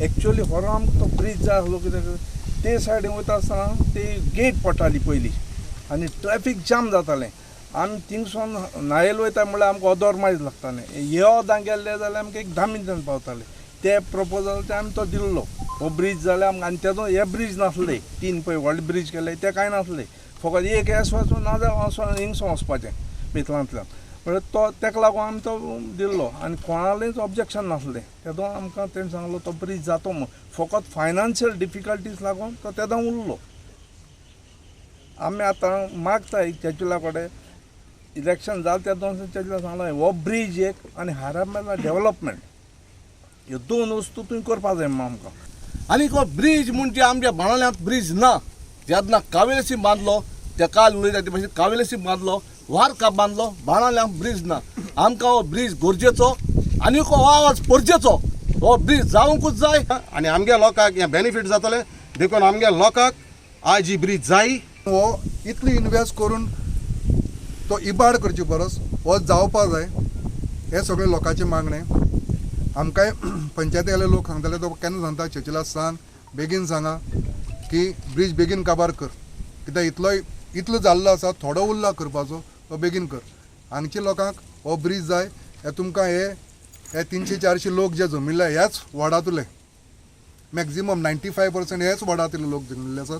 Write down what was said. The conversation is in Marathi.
एक्चुअली व्हरोन आमकां तो ब्रीज जाय आसलो कित्याक ते सायडीन वयता आसतना ती गेट पडटाली पयलीं आनी ट्रॅफीक जाम जातालें. आमी थिंगसून नायेल वयता म्हणल्यार आमकां अर्दवर मायज लागतालें. येवदां गेल्ले जाल्यार आमकां एक 10 मिनटान पावताले. ते प्रपोजल आमी तो दिल्लो हो ब्रीज जाल्यार आमकां. आनी तेजो हे ब्रीज नासले 3 पळय व्हडले ब्रीज केले ते कांय नासले. फकत एक हेस वचून ना जाल्यार हिंगसून वचपाचें बेतलांतल्यान. म्हळ्यार तो ताका लागून आमी तो दिल्लो आनी कोणालेंच ऑब्जेक्शन नासलें. तेदो आमकां तेणें सांगलो तो ब्रीज जातो म्हूण. फकत फायनान्शियल डिफिकल्टीज लागून तो तेदो उरलो. आमी आतां मागताय चेचुला कडेन इलेक्शन जालें तेदो चेचुला सांगलो हो ब्रीज एक आनी हारामेला डेवलपमेंट ह्यो 2 वस्तू तुवें करपा जाय म्हणून आमकां. आनी हो ब्रीज म्हणजे आमच्या बाणाल्यांत ब्रीज ना. जेन्ना कावेलसी बांदलो ते काल उलयता ते भाशेन कावेलसी बांदलो वार का बांदलो बाणाल्यांक ब्रीज ना. आमकां हो ब्रीज गरजेचो आनी हो आवाज परजेचो. हो ब्रीज जावंकूच जाय आनी आमगे लोकांक हें बेनिफीट जातलें देखून आमगे लोकांक आज ही ब्रीज जाय. हो इतली इन्वेस्ट करून तो इबाड करचे परस हो जावपा जाय हे सगळे लोकांचे मागणें. आमकांय पंचायतीले लोक सांगताले तो केन्ना सांगता चेचुला सांग बेगीन सांगा की ब्रीज बेगीन काबार कर कित्याक इतलो जाल्लो आसा थोडो उरला करपाचो तो बेगीन कर. हांगच्या लोकांक हो ब्रीज जाय. हे तुमकां हे 300-400 लोक जे जमिल्ले ह्याच वॉर्डांतले मॅक्झिमम 95% हेच वॉर्डांतले लोक जमिल्ले आसात.